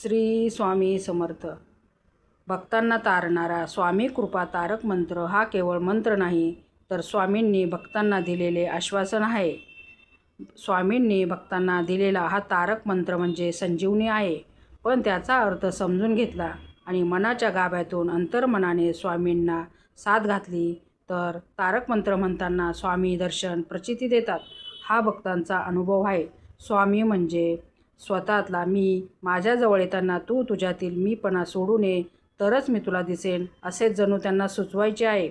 श्री स्वामी समर्थ. भक्तांना तारणारा स्वामी कृपा तारक मंत्र हा केवळ मंत्र नाही, तर स्वामींनी भक्तांना दिलेले आश्वासन आहे. स्वामींनी भक्तांना दिलेला हा तारक मंत्र म्हणजे संजीवनी आहे. पण त्याचा अर्थ समजून घेतला आणि मनाच्या गाभ्यातून अंतर्मनाने स्वामींना साथ घातली तर तारक मंत्र म्हणताना स्वामी दर्शन प्रचिती देतात. हा भक्तांचा अनुभव आहे. स्वामी म्हणजे स्वतःतला मी. माझ्याजवळ येताना तू तुझ्यातील मीपणा सोडून ये, तरच मी तुला दिसेन, असेच जणू त्यांना सुचवायचे आहे.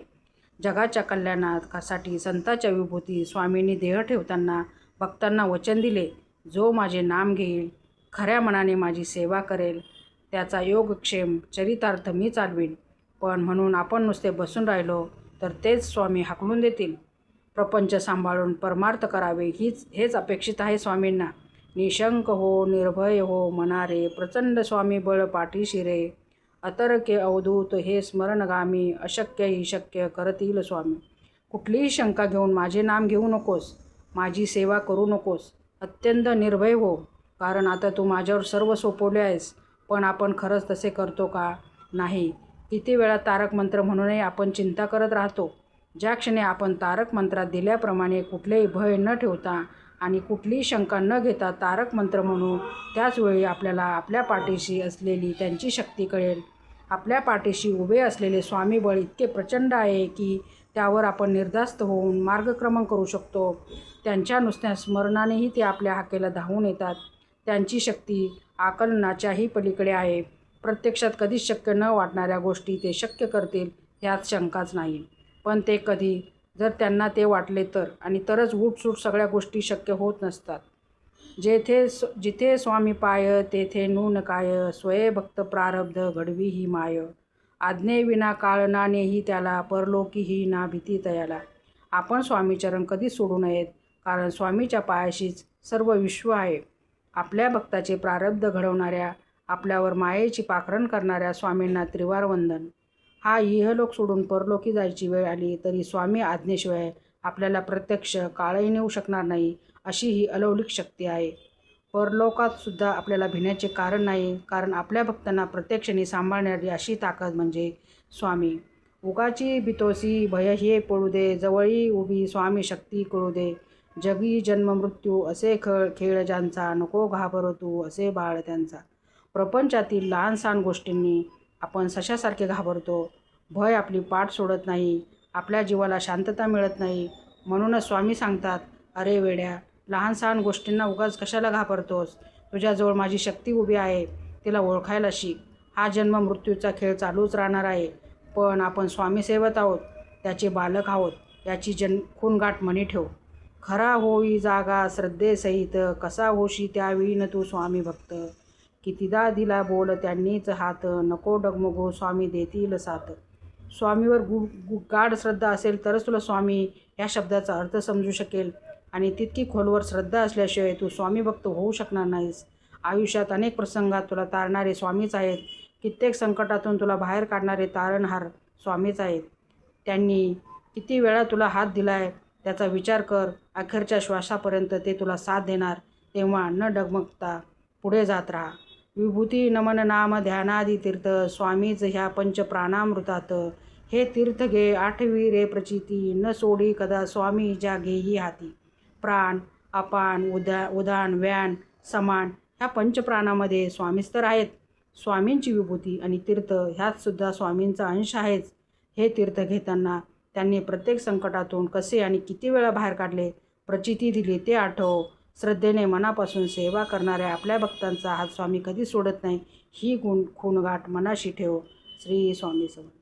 जगाच्या कल्याणासाठी संतांच्या विभूती स्वामींनी देह ठेवताना भक्तांना वचन दिले, जो माझे नाम घेईल, खऱ्या मनाने माझी सेवा करेल, त्याचा योगक्षेम चरितार्थ मी चालवीन. पण म्हणून आपण नुसते बसून राहिलो तर तेच स्वामी हाकलून देतील. प्रपंच सांभाळून परमार्थ करावे हेच अपेक्षित आहे स्वामींना. निशंक हो, निर्भय हो मनारे, प्रचंड स्वामी बळ पाठीशी रे. अतर्क्य अवधूत हे स्मरणगामी, अशक्य ही शक्य करतील स्वामी. कुठलीही शंका घेऊन माझे नाम घेऊ नकोस, माझी सेवा करू नकोस. अत्यंत निर्भय हो, कारण आता तू माझ्यावर सर्व सोपवले आहेस. पण आपण खरंच तसे करतो का? नाही. किती वेळा तारक मंत्र म्हणूनही आपण चिंता करत राहतो. ज्या क्षणी आपण तारक मंत्रात दिल्याप्रमाणे कुठलेही भय न ठेवता आणि कुठलीही शंका न घेता तारक मंत्र म्हणू, त्याचवेळी आपल्याला आपल्या पाठीशी असलेली त्यांची शक्ती कळेल. आपल्या पाठीशी उभे असलेले स्वामी बळ इतके प्रचंड आहे की त्यावर आपण निर्धास्त होऊन मार्गक्रमण करू शकतो. त्यांच्या नुसत्या स्मरणानेही ते आपल्या हाकेला धावून येतात. त्यांची शक्ती आकलनाच्याही पलीकडे आहे. प्रत्यक्षात कधीच शक्य न वाटणाऱ्या गोष्टी ते शक्य करतील यात शंकाच नाही. पण ते कधी जर त्यांना ते वाटले तर, आणि तरच उठसूट सगळ्या गोष्टी शक्य होत नसतात. जिथे स्वामी पाय तेथे नून काय, स्वये भक्त प्रारब्ध घडवी ही माय. आज्ञेविना काळनानेही त्याला, परलोकीही ना भीती तयाला. आपण स्वामीचरण कधीच सोडू नयेत, कारण स्वामीच्या पायाशीच सर्व विश्व आहे. आपल्या भक्ताचे प्रारब्ध घडवणाऱ्या, आपल्यावर मायेची पाखरण करणाऱ्या स्वामींना त्रिवार वंदन. हा इहलोक सोडून परलोकी जायची वेळ आली तरी स्वामी आज्ञेशिवाय आपल्याला प्रत्यक्ष काळही नेऊ शकणार नाही, अशी ही अलौकिक शक्ती आहे. परलोकात सुद्धा आपल्याला भिण्याचे कारण नाही, कारण आपल्या भक्तांना प्रत्यक्षाने सांभाळणारी अशी ताकद म्हणजे स्वामी. उगाची भितोसी भय हे पळू दे, जवळी उभी स्वामी शक्ती कळू दे. जगी जन्म मृत्यू असे खेळ ज्यांचा, नको घाबरू तू असे बाळ त्यांचा. प्रपंचातील लहान सहान गोष्टींनी आपण सशासारखे घाबरतो. भय आपली पाठ सोडत नाही, आपल्या जीवाला शांतता मिळत नाही. म्हणूनच स्वामी सांगतात, अरे वेड्या, लहान सहान गोष्टींना उगाच कशाला घाबरतोस? तुझ्याजवळ माझी शक्ती उभी आहे, तिला ओळखायला शिक. हा जन्म मृत्यूचा खेळ चालूच राहणार आहे, पण आपण स्वामी सेवत आहोत, त्याचे बालक आहोत, याची खूणगाठ मनी ठेव. खरा होई जागा श्रद्धेसहित, कसा होशी त्यावेळी न तू स्वामी भक्त. कितीदा दिला बोल त्यांनीच हात, नको डगमगू स्वामी देतील साथ. स्वामीवर गाढ श्रद्धा असेल तरच तुला स्वामी या शब्दाचा अर्थ समजू शकेल, आणि तितकी खोलवर श्रद्धा असल्याशिवाय तू स्वामी भक्त होऊ शकणार नाहीस. आयुष्यात अनेक प्रसंगात तुला तारणारे स्वामीच आहेत. कित्येक संकटातून तुला बाहेर काढणारे तारणहार स्वामीच आहेत. त्यांनी किती वेळा तुला हात दिलाय त्याचा विचार कर. अखेरच्या श्वासापर्यंत ते तुला साथ देणार, तेव्हा न डगमगता पुढे जात राहा. विभूती नमन नाम ध्यानादी तीर्थ, स्वामीच ह्या पंचप्राणामृतात. हे तीर्थ घे आठवी रे प्रचिती, न सोडी कदा स्वामी ज्या घेई हाती. प्राण, अपान, उदान, व्यान, समान ह्या पंचप्राणामध्ये स्वामीच तर आहेत. स्वामींची विभूती आणि तीर्थ ह्यात सुद्धा स्वामींचा अंश आहेच. हे तीर्थ घेताना त्यांनी प्रत्येक संकटातून कसे आणि किती वेळा बाहेर काढले, प्रचिती दिली ते आठव. श्रद्धेने मनापासून सेवा करणाऱ्या आपल्या भक्तांचा हात स्वामी कधी सोडत नाही, ही खूणगाठ मनाशी ठेव. श्री स्वामी समर्थ.